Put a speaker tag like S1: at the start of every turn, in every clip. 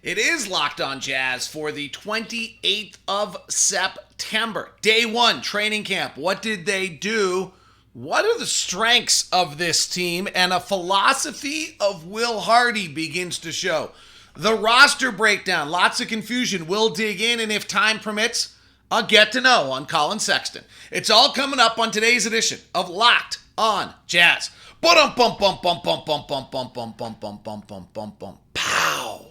S1: It is Locked On Jazz for the 28th of September. Day one, training camp. What did they do? What are the strengths of this team? And a philosophy of Will Hardy begins to show. The roster breakdown, lots of confusion. We'll dig in, and if time permits, I'll get to know on Colin Sexton. It's all coming up on today's edition of Locked On Jazz. Pow!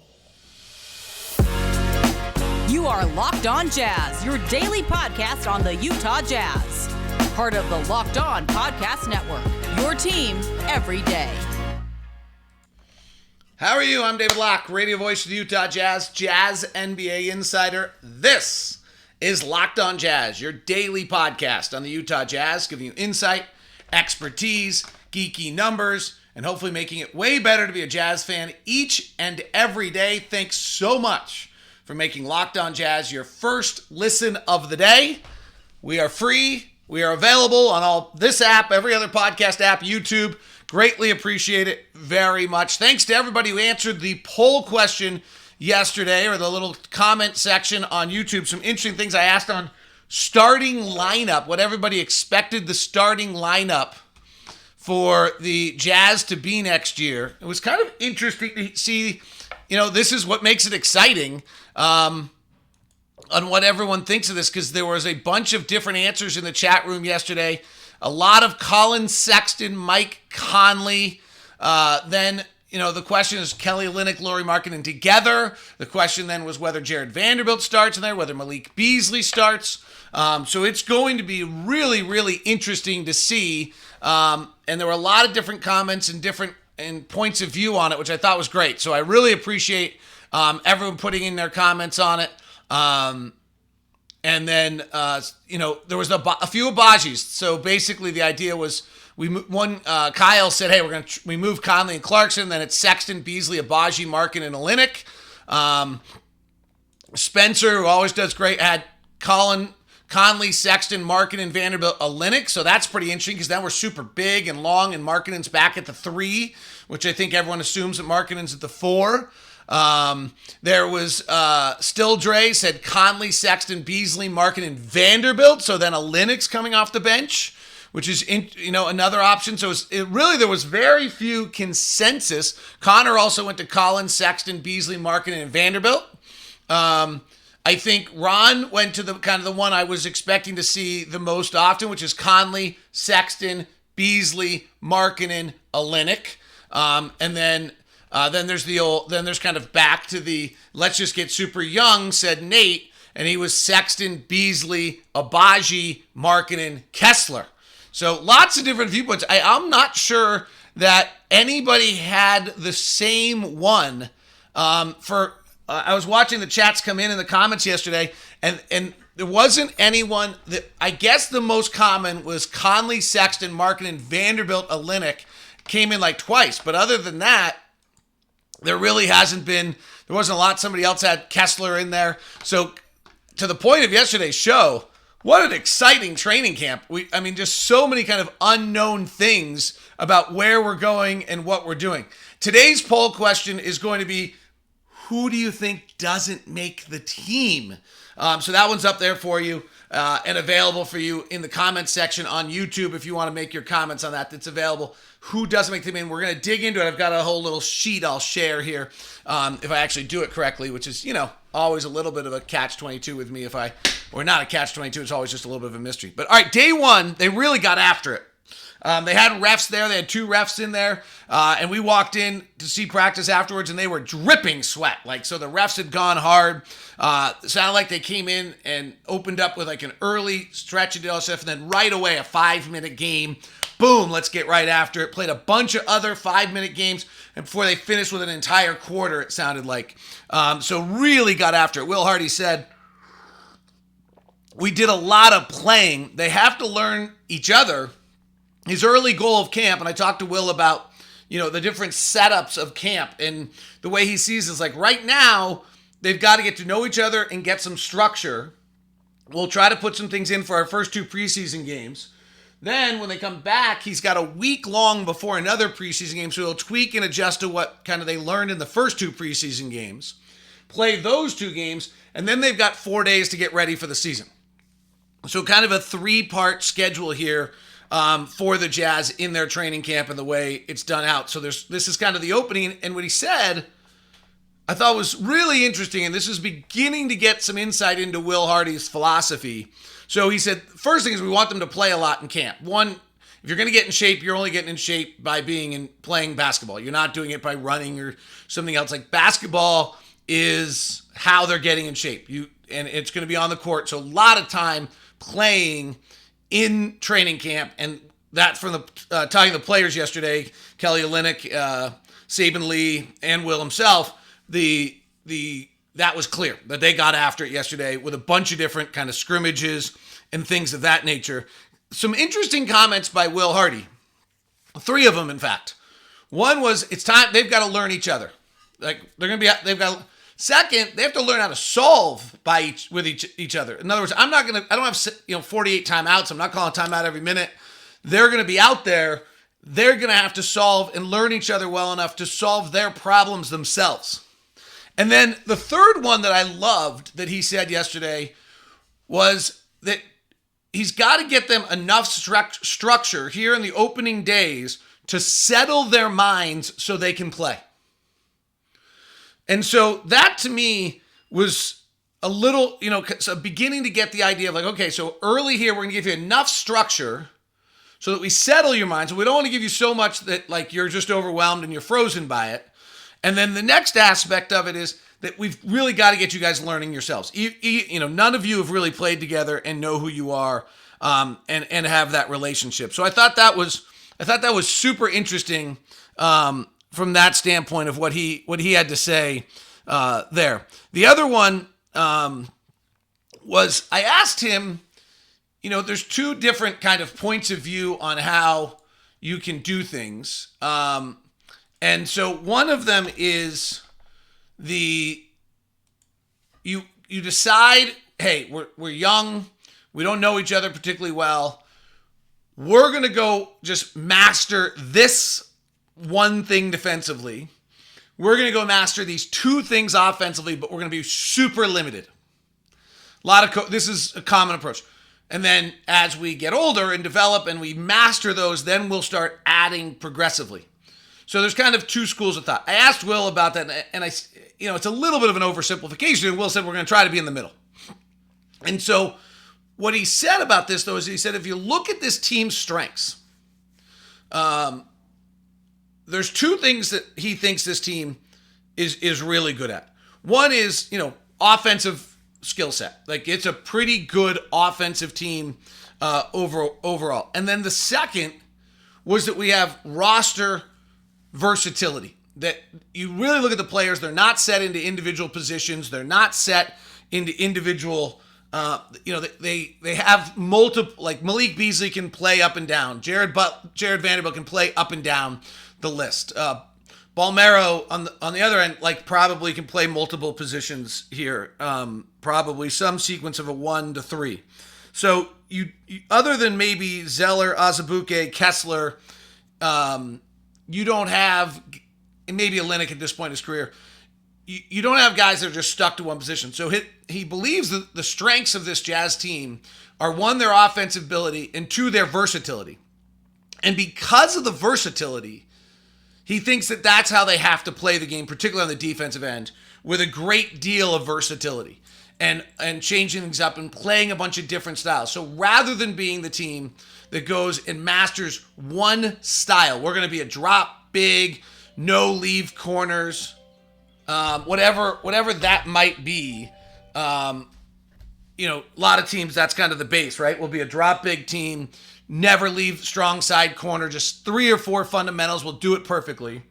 S2: You are Locked On Jazz, your daily podcast on the Utah Jazz. Part of the Locked On Podcast Network, your team every day.
S1: How are you? I'm David Locke, radio voice of the Utah Jazz, Jazz NBA insider. This is Locked On Jazz, your daily podcast on the Utah Jazz, giving you insight, expertise, geeky numbers, and hopefully making it way better to be a Jazz fan each and every day. Thanks so much for making Locked On Jazz your first listen of the day. We are free. We are available on all this app, every other podcast app, YouTube. Greatly appreciate it very much. Thanks to everybody who answered the poll question yesterday, or the little comment section on YouTube. Some interesting things I asked on starting lineup, what everybody expected the starting lineup for the Jazz to be next year. It was kind of interesting to see, this is what makes it exciting on what everyone thinks of this, because there was a bunch of different answers in the chat room yesterday. A lot of Collin Sexton, Mike Conley. Then, the question is Kelly Olynyk, Lauri Markkanen together. The question then was whether Jared Vanderbilt starts in there, whether Malik Beasley starts. So it's going to be really, really interesting to see. And there were a lot of different comments and points of view on it, which I thought was great. So I really appreciate everyone putting in their comments on it. And then, there was a few Abajis. So basically the idea was Kyle said, hey, we move Conley and Clarkson. Then it's Sexton, Beasley, Abaji, Markkanen, and Olynyk. Spencer, who always does great, had Conley, Sexton, Markkanen, Vanderbilt, Olynyk. So that's pretty interesting, because then we're super big and long, and Markkanen's back at the 3, which I think everyone assumes that Markkanen's at the 4. There was Still Dre said Conley, Sexton, Beasley, Markkanen, Vanderbilt. So then Olynyk's coming off the bench, which is another option. So there was very few consensus. Connor also went to Collin, Sexton, Beasley, Markkanen, and Vanderbilt. I think Ron went to the one I was expecting to see the most often, which is Conley, Sexton, Beasley, Markkanen, Olynyk. And then there's kind of back to the let's just get super young, said Nate, and he was Sexton, Beasley, Abaji, Markkanen, Kessler. So lots of different viewpoints. I'm not sure that anybody had the same one. I was watching the chats come in the comments yesterday, and there wasn't anyone that, I guess the most common was Conley, Sexton, Markkanen, Vanderbilt, Olynyk came in like twice. But other than that, there wasn't a lot. Somebody else had Kessler in there. So to the point of yesterday's show, what an exciting training camp. Just so many kind of unknown things about where we're going and what we're doing. Today's poll question is going to be, who do you think doesn't make the team? So that one's up there for you and available for you in the comments section on YouTube if you want to make your comments on that. That's available. Who doesn't make the team? We're going to dig into it. I've got a whole little sheet I'll share here if I actually do it correctly, which is, always a little bit of a catch-22 with me or not a catch-22. It's always just a little bit of a mystery. But all right, day one, they really got after it. They had refs there. They had 2 refs in there. And we walked in to see practice afterwards, and they were dripping sweat. So the refs had gone hard. It sounded like they came in and opened up with an early stretch of DLSF, and then right away a 5-minute game. Boom, let's get right after it. Played a bunch of other 5-minute games, and before they finished with an entire quarter, it sounded like. So really got after it. Will Hardy said, we did a lot of playing. They have to learn each other. His early goal of camp, and I talked to Will about, the different setups of camp, and the way he sees it is right now, they've got to get to know each other and get some structure. We'll try to put some things in for our first 2 preseason games. Then when they come back, he's got a week long before another preseason game, so he'll tweak and adjust to what kind of they learned in the first 2 preseason games. play those 2 games, and then they've got 4 days to get ready for the season. So kind of a 3-part schedule here for the Jazz in their training camp and the way it's done out. So this is kind of the opening, and what he said I thought was really interesting, and this is beginning to get some insight into Will Hardy's philosophy. So he said, first thing is we want them to play a lot in camp. One, if you're going to get in shape, you're only getting in shape by playing basketball. You're not doing it by running or something else. Like basketball is how they're getting in shape. And it's going to be on the court. So a lot of time playing in training camp, and that from the talking to the players yesterday, Kelly Olynyk, Saban Lee, and Will himself, that was clear that they got after it yesterday with a bunch of different kind of scrimmages and things of that nature. Some interesting comments by Will Hardy. 3 of them, in fact. One was, it's time, they've got to learn each other. Like, second, they have to learn how to solve with each other. In other words, I don't have 48 timeouts. I'm not calling timeout every minute. They're going to be out there. They're going to have to solve and learn each other well enough to solve their problems themselves. And then the third one that I loved that he said yesterday was that he's got to get them enough structure here in the opening days to settle their minds so they can play. And so that to me was a little, so beginning to get the idea of like, okay, so early here, we're going to give you enough structure so that we settle your minds. We don't want to give you so much that like you're just overwhelmed and you're frozen by it. And then the next aspect of it is that we've really got to get you guys learning yourselves. None of you have really played together and know who you are and have that relationship. So I thought that was super interesting from that standpoint of what he had to say there. The other one was I asked him, there's 2 different kind of points of view on how you can do things. And so one of them is you decide, hey, we're young, we don't know each other particularly well. We're going to go just master this one thing defensively. We're going to go master these 2 things offensively, but we're going to be super limited. This is a common approach. And then as we get older and develop and we master those, then we'll start adding progressively. So there's kind of 2 schools of thought. I asked Will about that, and it's a little bit of an oversimplification, and Will said we're going to try to be in the middle. And so what he said about this, though, is he said if you look at this team's strengths, there's 2 things that he thinks this team is really good at. One is, offensive skill set. Like, it's a pretty good offensive team overall. And then the second was that we have roster versatility. That you really look at the players, they're not set into individual positions. They're not set into individual, they have multiple, like Malik Beasley can play up and down. Jared Vanderbilt can play up and down the list. Balmero on the other end, like probably can play multiple positions here. Probably some sequence of a 1 to 3. So you other than maybe Zeller, Azubuike, Kessler, you don't have, and maybe Olynyk at this point in his career, you don't have guys that are just stuck to one position. So he believes that the strengths of this Jazz team are 1, their offensive ability, and 2, their versatility. And because of the versatility, he thinks that that's how they have to play the game, particularly on the defensive end, with a great deal of versatility and changing things up and playing a bunch of different styles. So rather than being the team that goes and masters one style, we're going to be a drop big, no leave corners, whatever that might be. A lot of teams, that's kind of the base, right? We'll be a drop big team, never leave strong side corner, just 3 or 4 fundamentals will do it perfectly.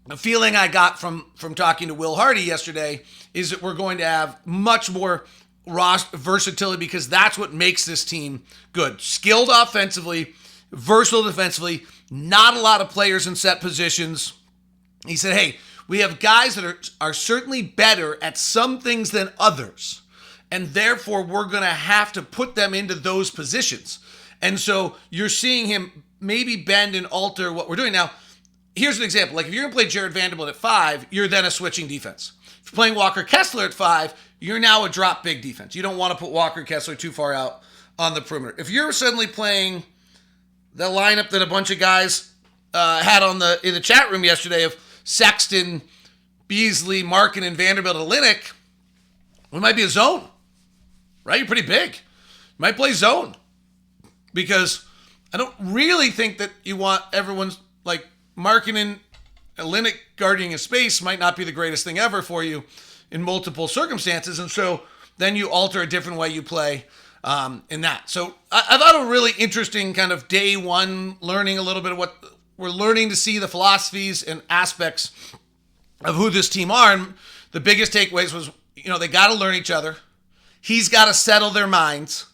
S1: The feeling I got from talking to Will Hardy yesterday is that we're going to have much more versatility because that's what makes this team good. Skilled offensively, versatile defensively, not a lot of players in set positions. He said, hey, we have guys that are certainly better at some things than others, and therefore we're going to have to put them into those positions. And so you're seeing him maybe bend and alter what we're doing. Now, here's an example. Like if you're going to play Jared Vanderbilt at 5, you're then a switching defense. If you're playing Walker Kessler at 5, you're now a drop big defense. You don't want to put Walker Kessler too far out on the perimeter. If you're suddenly playing the lineup that a bunch of guys had in the chat room yesterday of Sexton, Beasley, Markin, and Vanderbilt and Olynyk, we might be a zone, right? You're pretty big. You might play zone because I don't really think that you want everyone's like Markin and Olynyk guarding a space might not be the greatest thing ever for you in multiple circumstances. And so then you alter a different way you play in that. So I thought a really interesting kind of day one, learning a little bit of what we're learning to see the philosophies and aspects of who this team are. And the biggest takeaways was, they got to learn each other. He's got to settle their minds.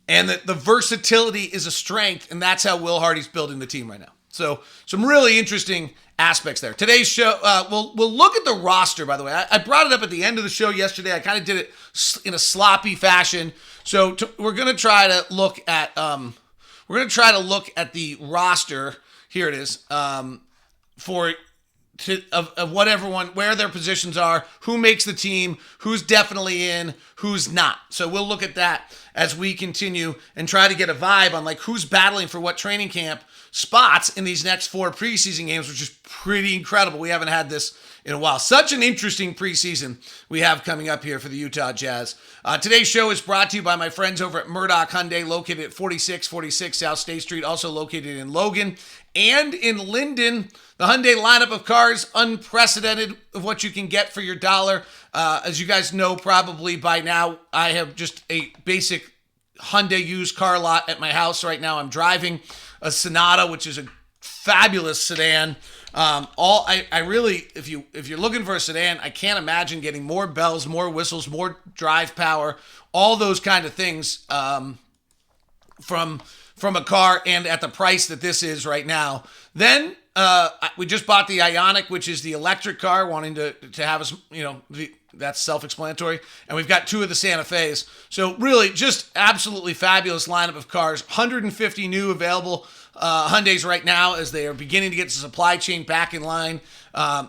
S1: And that the versatility is a strength, and that's how Will Hardy's building the team right now. So some really interesting aspects there. Today's show, we'll look at the roster, by the way. I brought it up at the end of the show yesterday. I kind of did it in a sloppy fashion. So we're going to try to look at the roster. Here it is, of what everyone, where their positions are, who makes the team, who's definitely in, who's not. So we'll look at that as we continue and try to get a vibe on like who's battling for what training camp spots in these next 4 preseason games, which is pretty incredible. We haven't had this in a while. Such an interesting preseason we have coming up here for the Utah Jazz. Today's show is brought to you by my friends over at Murdoch Hyundai, located at 4646 South State Street, also located in Logan and in Linden. The Hyundai lineup of cars, unprecedented of what you can get for your dollar. As you guys know probably by now, I have just a basic Hyundai used car lot at my house right now. I'm driving a Sonata, which is a fabulous sedan. I really, if you're looking for a sedan, I can't imagine getting more bells, more whistles, more drive power, all those kind of things from a car, and at the price that this is right now. Then we just bought the Ioniq, which is the electric car, wanting to have us, that's self-explanatory. And we've got 2 of the Santa Fe's. So really just absolutely fabulous lineup of cars. 150 new available Hyundais right now as they are beginning to get the supply chain back in line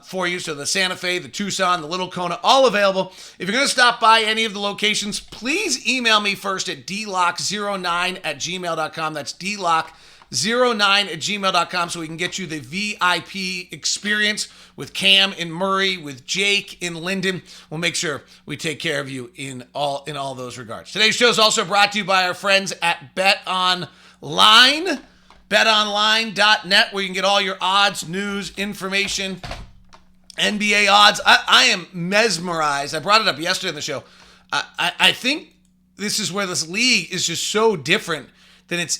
S1: for you. So the Santa Fe, the Tucson, the Little Kona, all available. If you're going to stop by any of the locations, please email me first at dlock09@gmail.com. That's dlock09@gmail.com so we can get you the VIP experience with Cam in Murray, with Jake in Linden. We'll make sure we take care of you in all those regards. Today's show is also brought to you by our friends at BetOnline. BetOnline.net, where you can get all your odds, news, information, NBA odds. I am mesmerized. I brought it up yesterday in the show. I think this is where this league is just so different than it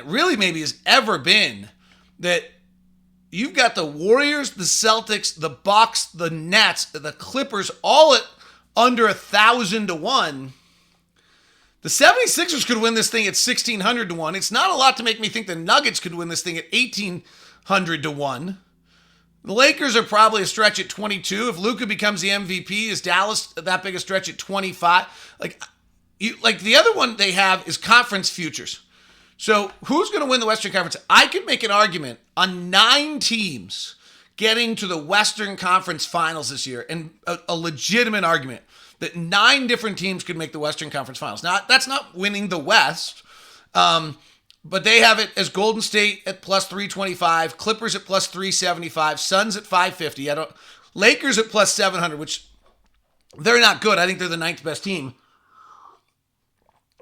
S1: really maybe has ever been. That you've got the Warriors, the Celtics, the Bucks, the Nets, the Clippers, all at under 1,000 to 1. The 76ers could win this thing at 1,600 to 1. It's not a lot to make me think the Nuggets could win this thing at 1,800 to 1. The Lakers are probably a stretch at 22. If Luka becomes the MVP, is Dallas that big a stretch at 25? Like the other one they have is conference futures. So who's going to win the Western Conference? I could make an argument on 9 teams getting to the Western Conference Finals this year, and a legitimate argument that 9 different teams could make the Western Conference Finals. Now, that's not winning the West, but they have it as Golden State at plus 325, Clippers at plus 375, Suns at 550, Lakers at plus 700, which they're not good. I think they're the 9th best team,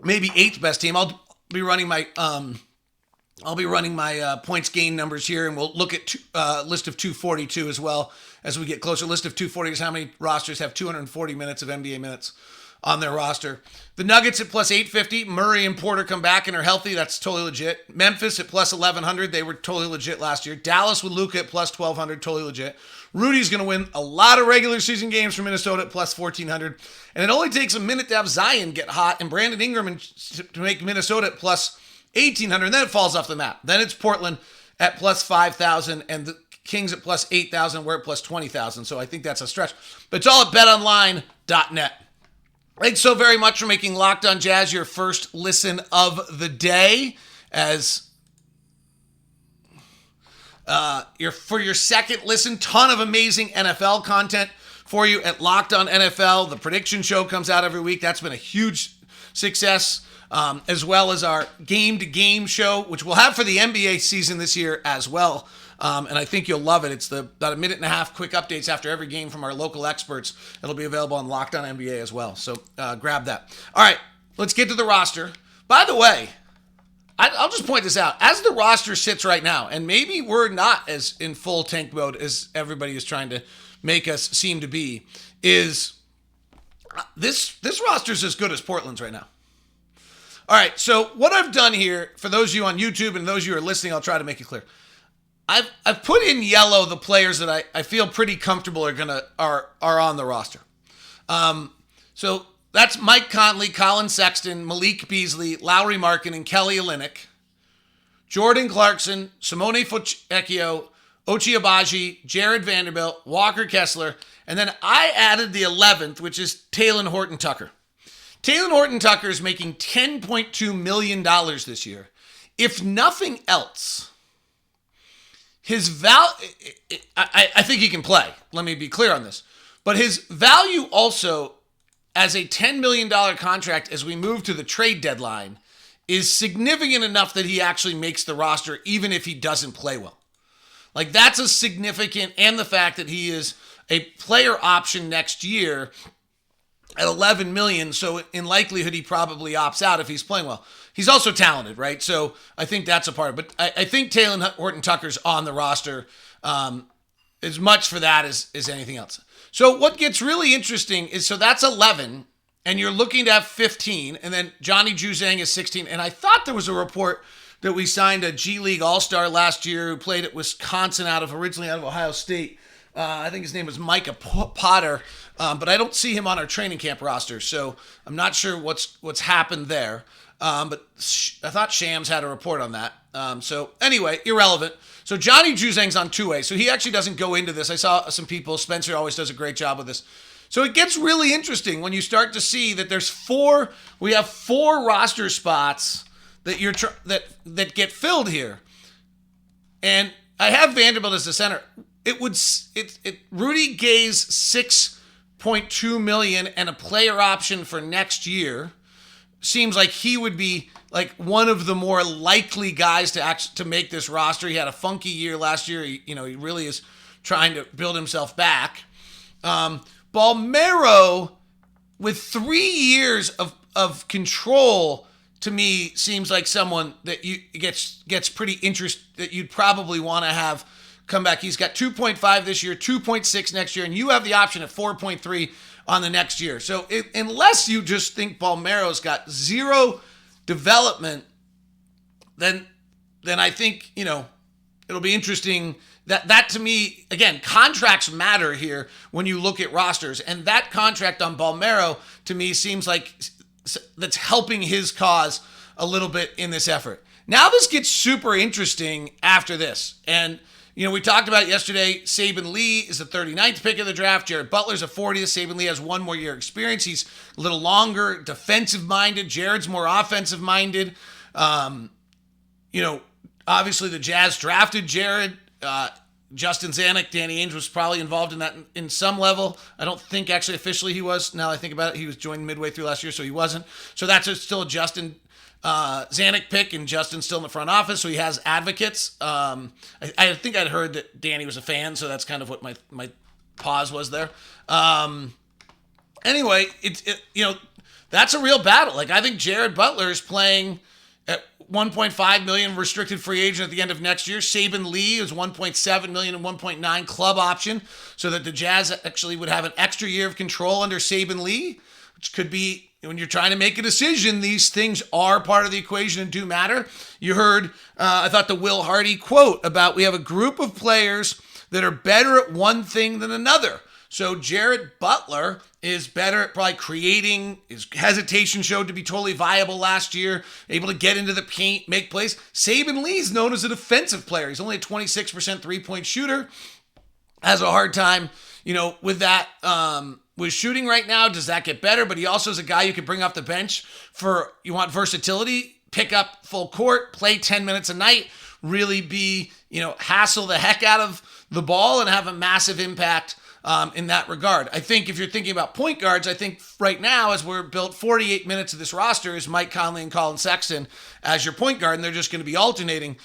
S1: maybe 8th best team. I'll be running my points gain numbers here, and we'll look at list of 242 as well as we get closer. List of 240 is how many rosters have 240 minutes of NBA minutes on their roster. The Nuggets at plus 850. Murray and Porter come back and are healthy. That's totally legit. Memphis at plus 1,100. They were totally legit last year. Dallas with Luka at plus 1,200. Totally legit. Rudy's going to win a lot of regular season games for Minnesota at plus 1,400. And it only takes a minute to have Zion get hot and Brandon Ingram to make Minnesota at plus 1,800. And then it falls off the map. Then it's Portland at plus 5,000 and the Kings at plus 8,000. We're at plus 20,000. So I think that's a stretch. But it's all at betonline.net. Thanks so very much for making Locked On Jazz your first listen of the day. As For your second listen, ton of amazing NFL content for you at Locked On NFL. The prediction show comes out every week. That's been a huge success, as well as our game-to-game show, which we'll have for the NBA season this year as well. And I think you'll love it. It's about a minute and a half quick updates after every game from our local experts. It'll be available on Locked On NBA as well. So grab that. All right, let's get to the roster. By the way, I'll just point this out. As the roster sits right now, and maybe we're not as in full tank mode as everybody is trying to make us seem to be, is this roster's as good as Portland's right now. All right, so what I've done here, for those of you on YouTube and those of you who are listening, I'll try to make it clear. I've put in yellow the players that I feel pretty comfortable are on the roster. So that's Mike Conley, Colin Sexton, Malik Beasley, Lauri Markkanen, Kelly Olynyk, Jordan Clarkson, Simone Fochecchio, Ochai Agbaji, Jared Vanderbilt, Walker Kessler, and then I added the 11th, which is Talen Horton-Tucker. Talen Horton-Tucker is making $10.2 million this year. If nothing else, his value, I think he can play. Let me be clear on this. But his value also, as a $10 million contract as we move to the trade deadline, is significant enough that he actually makes the roster even if he doesn't play well. Like, that's a significant, and the fact that he is a player option next year at $11 million, so in likelihood he probably opts out if he's playing well. He's also talented, right? So I think that's a part of it. But I think Talen Horton-Tucker's on the roster as much for that as anything else. So what gets really interesting is, so that's 11, and you're looking to have 15, and then Johnny Juzang is 16. And I thought there was a report that we signed a G League All-Star last year who played at Wisconsin originally out of Ohio State. I think his name was Micah Potter, but I don't see him on our training camp roster, so I'm not sure what's happened there. But I thought Shams had a report on that. So anyway, irrelevant. So Johnny Juzang's on 2A, so he actually doesn't go into this. I saw some people, Spencer always does a great job with this. So it gets really interesting when you start to see that we have four roster spots that that get filled here. And I have Vanderbilt as the center. Rudy Gay's $6.2 million and a player option for next year seems like he would be like one of the more likely guys to make this roster. He had a funky year last year. He really is trying to build himself back. Balmero, with 3 years of control, to me seems like someone that gets pretty interested, that you'd probably want to have come back. He's got 2.5 this year, 2.6 next year, and you have the option at 4.3 on the next year. So unless you just think Balmero's got zero development, then I think, it'll be interesting. That to me, again, contracts matter here when you look at rosters, and that contract on Balmero to me seems like that's helping his cause a little bit in this effort. Now this gets super interesting after this, and we talked about it yesterday. Saben Lee is the 39th pick of the draft. Jared Butler's a 40th. Saben Lee has 1 more year experience. He's a little longer, defensive-minded. Jared's more offensive-minded. Obviously the Jazz drafted Jared. Justin Zanuck, Danny Ainge was probably involved in that in some level. I don't think actually officially he was. Now I think about it, he was joined midway through last year, so he wasn't. So that's still a Justin Zanuck pick, and Justin's still in the front office, so he has advocates. I think I'd heard that Danny was a fan, so that's kind of what my pause was there. Anyway, that's a real battle. Like, I think Jared Butler is playing at $1.5 million restricted free agent at the end of next year. Saben Lee is $1.7 million and $1.9 club option, so that the Jazz actually would have an extra year of control under Saben Lee, which could be, when you're trying to make a decision, these things are part of the equation and do matter. You heard, I thought, the Will Hardy quote about we have a group of players that are better at one thing than another. So Jared Butler is better at probably creating. His hesitation showed to be totally viable last year, able to get into the paint, make plays. Saben Lee's known as a defensive player. He's only a 26% three-point shooter. Has a hard time, with that, with shooting right now. Does that get better? But he also is a guy you can bring off the bench you want versatility, pick up full court, play 10 minutes a night. really be, hassle the heck out of the ball and have a massive impact in that regard. I think if you're thinking about point guards, I think right now, as we're built, 48 minutes of this roster is Mike Conley and Colin Sexton as your point guard, and they're just going to be alternating.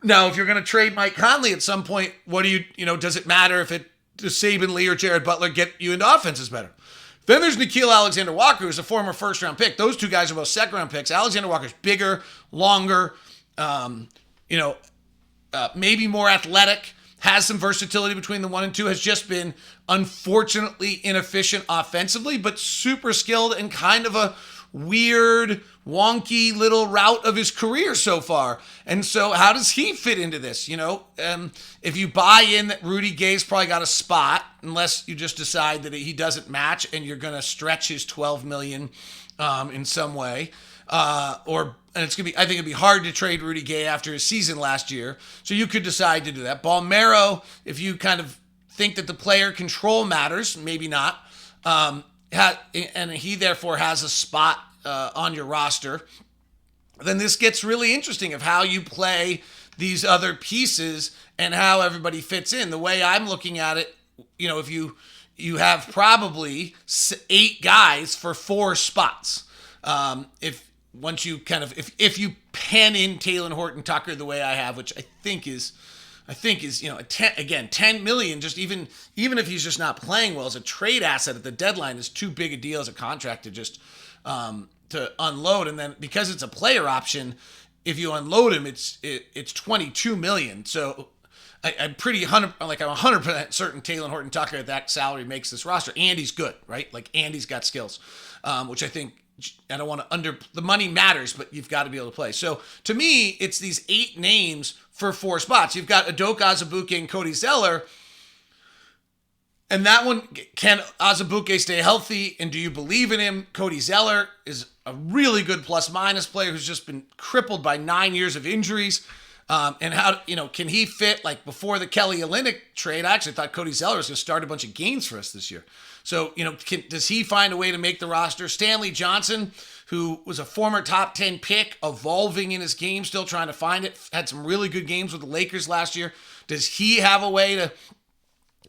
S1: Now, if you're going to trade Mike Conley at some point, what do does it matter if does Saban Lee or Jared Butler get you into offenses better? Then there's Nickeil Alexander-Walker, who's a former first-round pick. Those two guys are both second-round picks. Alexander-Walker's bigger, longer, maybe more athletic, has some versatility between the 1 and 2, has just been unfortunately inefficient offensively, but super skilled and kind of a weird, wonky little route of his career so far. And so how does he fit into this? If you buy in that Rudy Gay's probably got a spot, unless you just decide that he doesn't match and you're going to stretch his $12 million in some way, and it's going to be, I think it'd be hard to trade Rudy Gay after his season last year. So you could decide to do that. Balmero, if you kind of think that the player control matters, maybe not. And he therefore has a spot on your roster. Then this gets really interesting of how you play these other pieces and how everybody fits in. The way I'm looking at it, if you have probably 8 guys for 4 spots. If you pen in Talen Horton-Tucker the way I have, which I think is 10 million, just even if he's just not playing well as a trade asset at the deadline is too big a deal as a contract to just to unload. And then because it's a player option, if you unload him, it's 22 million. So I'm 100% certain Talen Horton-Tucker at that salary makes this roster. Andy's good, right? Like Andy's got skills, which I think, I don't want to the money matters, but you've got to be able to play. So to me, it's these 8 names for 4 spots. You've got Udoka Azubuike and Cody Zeller. And that one, can Azubuike stay healthy? And do you believe in him? Cody Zeller is a really good plus-minus player who's just been crippled by 9 years of injuries. And how, can he fit like before the Kelly Olynyk trade? I actually thought Cody Zeller was going to start a bunch of games for us this year. So, does he find a way to make the roster? Stanley Johnson, who was a former top 10 pick, evolving in his game, still trying to find it, had some really good games with the Lakers last year. Does he have a way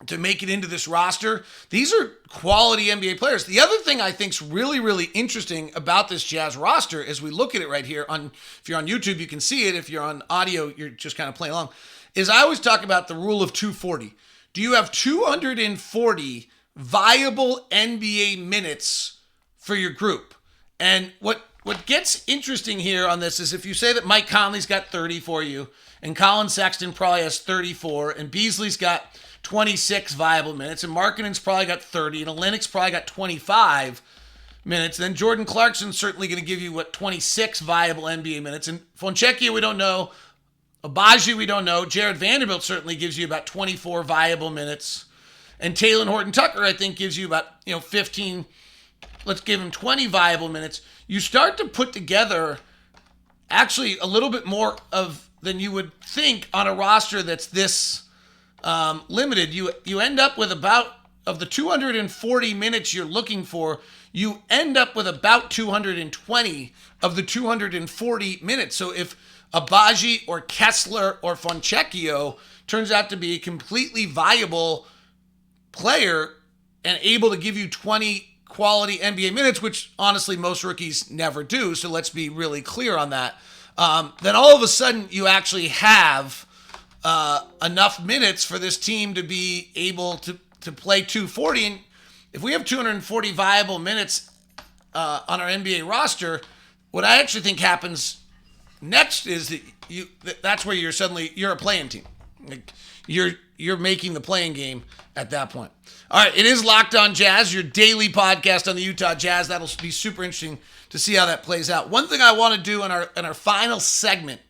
S1: to make it into this roster? These are quality NBA players. The other thing I think is really, really interesting about this Jazz roster as we look at it right here, if you're on YouTube, you can see it. If you're on audio, you're just kind of playing along, is I always talk about the rule of 240. Do you have 240 viable NBA minutes for your group? And what gets interesting here on this is if you say that Mike Conley's got 30 for you, and Colin Sexton probably has 34, and Beasley's got 26 viable minutes, and Markkanen's probably got 30, and Olynyk's probably got 25 minutes, then Jordan Clarkson's certainly going to give you, 26 viable NBA minutes, and Foncecchio we don't know, Abaji we don't know, Jared Vanderbilt certainly gives you about 24 viable minutes, and Talen Horton-Tucker I think gives you about 15, let's give him 20 viable minutes. You start to put together actually a little bit more than you would think on a roster that's this limited. You end up with about, of the 240 minutes you're looking for, you end up with about 220 of the 240 minutes. So if Abaji or Kessler or Foncecchio turns out to be a completely viable player and able to give you 20 quality NBA minutes, which honestly most rookies never do, so let's be really clear on that, then all of a sudden you actually have enough minutes for this team to be able to play 240. And if we have 240 viable minutes on our NBA roster, what I actually think happens next is that that's where you're a playing team. Like you're making the playing game at that point. All right, it is Locked On Jazz, your daily podcast on the Utah Jazz. That'll be super interesting to see how that plays out. One thing I want to do in our final segment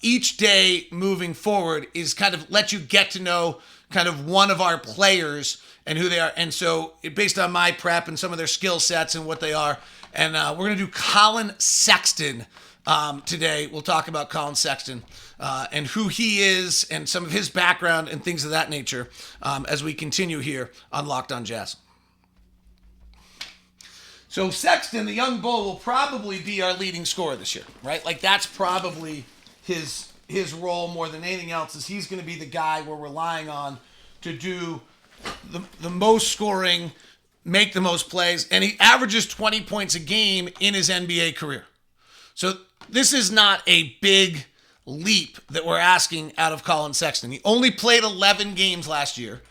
S1: each day moving forward is kind of let you get to know kind of one of our players and who they are. And so based on my prep and some of their skill sets and what they are, and we're going to do Colin Sexton today. We'll talk about Colin Sexton and who he is and some of his background and things of that nature as we continue here on Locked On Jazz. So Sexton, the young bull, will probably be our leading scorer this year, right? Like that's probably his his role more than anything else is he's going to be the guy we're relying on to do the most scoring, make the most plays, and he averages 20 points a game in his NBA career. So this is not a big leap that we're asking out of Collin Sexton. He only played 11 games last year,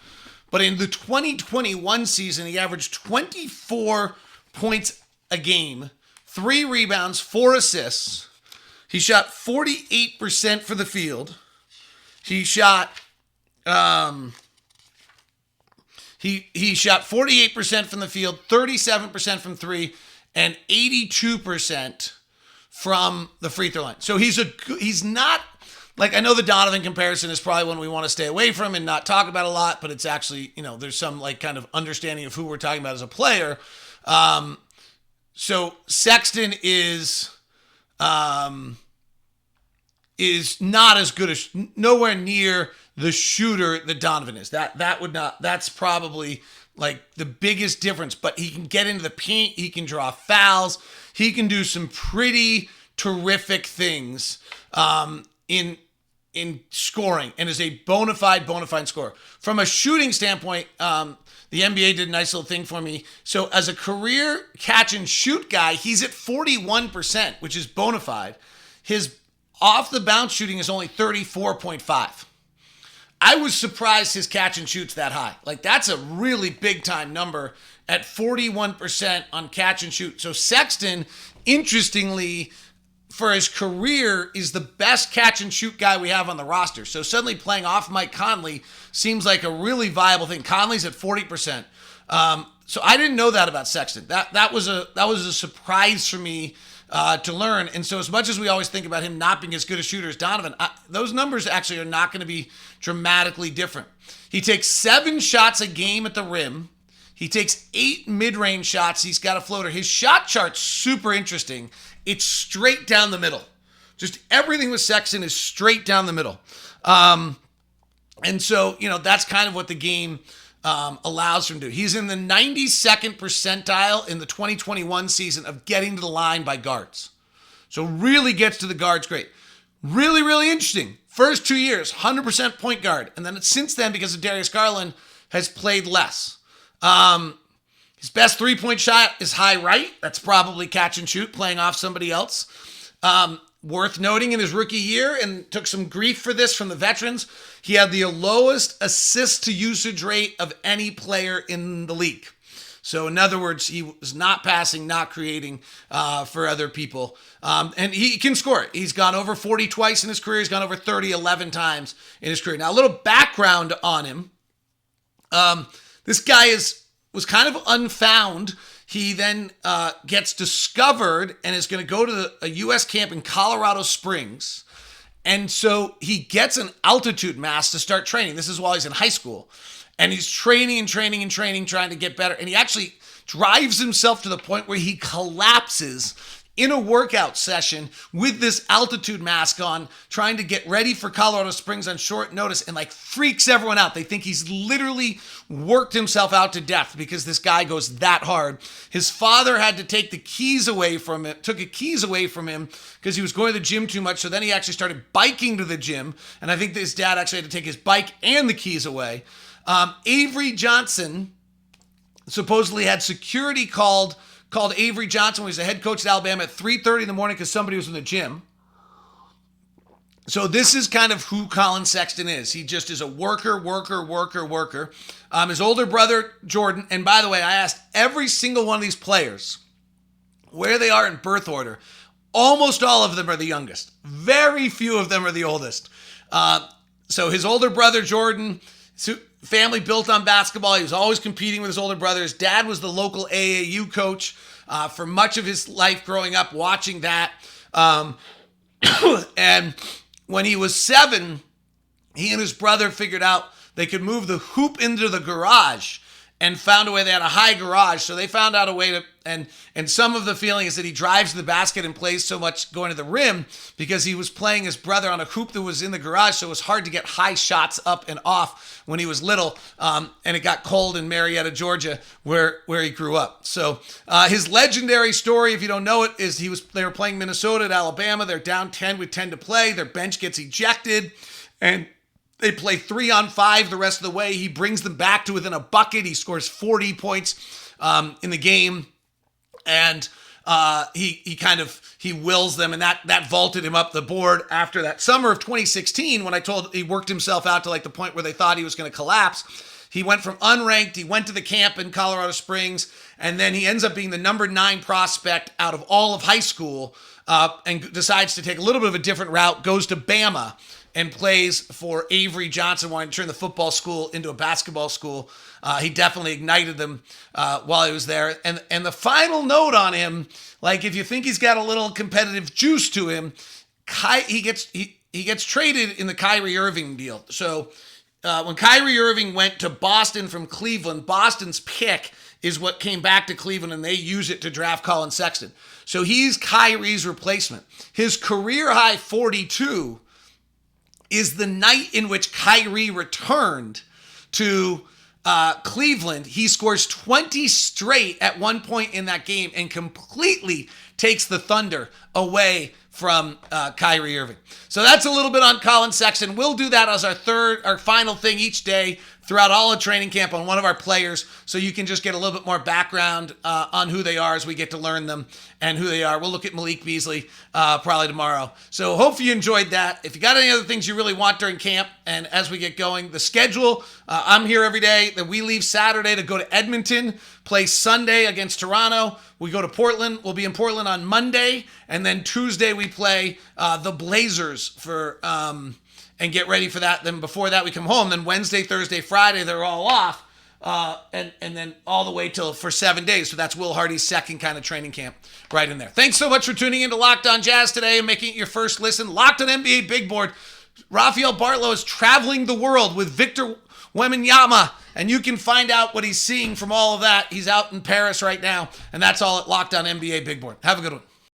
S1: but in the 2021 season, he averaged 24 points a game, 3 rebounds, 4 assists. He shot 48% for the field. He shot he shot 48% from the field, 37% from 3, and 82% from the free throw line. So he's not, like, I know the Donovan comparison is probably one we want to stay away from and not talk about a lot, but it's actually, there's some like kind of understanding of who we're talking about as a player. So Sexton is not as good as, nowhere near the shooter that Donovan is. That's probably like the biggest difference, but he can get into the paint, he can draw fouls, he can do some pretty terrific things in scoring, and is a bona fide scorer. From a shooting standpoint, the NBA did a nice little thing for me. So as a career catch and shoot guy, he's at 41%, which is bona fide. His off the bounce shooting is only 34.5. I was surprised his catch and shoot's that high. Like, that's a really big time number at 41% on catch and shoot. So Sexton, interestingly, for his career, is the best catch and shoot guy we have on the roster. So suddenly playing off Mike Conley seems like a really viable thing. Conley's at 40%. So I didn't know that about Sexton. That was a surprise for me to learn. And so as much as we always think about him not being as good a shooter as Donovan, those numbers actually are not going to be dramatically different. He takes 7 shots a game at the rim. He takes 8 mid-range shots. He's got a floater. His shot chart's super interesting. It's straight down the middle. Just everything with Sexton is straight down the middle. And so, that's kind of what the game allows him to do. He's in the 92nd percentile in the 2021 season of getting to the line by guards. So really gets to the guards great. Really, really interesting. First 2 years, 100% point guard. And then since then, because of Darius Garland, has played less. His best three-point shot is high right. That's probably catch and shoot, playing off somebody else. Worth noting, in his rookie year, and took some grief for this from the veterans, he had the lowest assist to usage rate of any player in the league. So in other words, he was not passing, not creating for other people. And he can score it. He's gone over 40 twice in his career. He's gone over 30 11 times in his career. Now, a little background on him. This guy was kind of unfound. He then gets discovered and is going to go to a U.S. camp in Colorado Springs. And so he gets an altitude mask to start training. This is while he's in high school. And he's training, trying to get better. And he actually drives himself to the point where he collapses in a workout session with this altitude mask on, trying to get ready for Colorado Springs on short notice, and like freaks everyone out. They think he's literally worked himself out to death because this guy goes that hard. His father had to take the keys away from him, because he was going to the gym too much. So then he actually started biking to the gym. And I think his dad actually had to take his bike and the keys away. Avery Johnson supposedly had security called Avery Johnson when he was the head coach at Alabama at 3:30 in the morning because somebody was in the gym. So this is kind of who Collin Sexton is. He just is a worker. His older brother, Jordan, and by the way, I asked every single one of these players where they are in birth order. Almost all of them are the youngest. Very few of them are the oldest. So his older brother, Jordan, family built on basketball. He was always competing with his older brother. His dad was the local AAU coach for much of his life growing up, watching that. And when he was 7, he and his brother figured out they could move the hoop into the garage and found a way. They had a high garage, so they found out a way to, and some of the feeling is that he drives to the basket and plays so much going to the rim because he was playing his brother on a hoop that was in the garage, so it was hard to get high shots up and off when he was little, and it got cold in Marietta, Georgia, where he grew up. So his legendary story, if you don't know it, is they were playing Minnesota at Alabama. They're down 10 with 10 to play. Their bench gets ejected, and they play 3-on-5 the rest of the way. He brings them back to within a bucket. He scores 40 points in the game, and he wills them, and that vaulted him up the board after that summer of 2016 when he worked himself out to like the point where they thought he was going to collapse. He went from unranked, he went to the camp in Colorado Springs, and then he ends up being the number 9 prospect out of all of high school, and decides to take a little bit of a different route, goes to Bama, and plays for Avery Johnson, wanting to turn the football school into a basketball school. He definitely ignited them while he was there. And the final note on him, like if you think he's got a little competitive juice to him, he gets traded in the Kyrie Irving deal. So when Kyrie Irving went to Boston from Cleveland, Boston's pick is what came back to Cleveland, and they use it to draft Collin Sexton. So he's Kyrie's replacement. His career high 42 is the night in which Kyrie returned to Cleveland. He scores 20 straight at one point in that game and completely takes the Thunder away from Kyrie Irving. So that's a little bit on Colin Sexton. We'll do that as our final thing each day throughout all of training camp on one of our players, so you can just get a little bit more background on who they are as we get to learn them and who they are. We'll look at Malik Beasley probably tomorrow. So hope you enjoyed that. If you got any other things you really want during camp and as we get going, the schedule, I'm here every day. Then we leave Saturday to go to Edmonton, play Sunday against Toronto. We go to Portland. We'll be in Portland on Monday, and then Tuesday we play the Blazers and get ready for that. Then before that, we come home. Then Wednesday, Thursday, Friday, they're all off. And then all the way for 7 days. So that's Will Hardy's second kind of training camp right in there. Thanks so much for tuning in to Locked On Jazz today and making it your first listen. Locked On NBA Big Board. Rafael Bartlow is traveling the world with Victor Wembanyama, and you can find out what he's seeing from all of that. He's out in Paris right now, and that's all at Locked On NBA Big Board. Have a good one.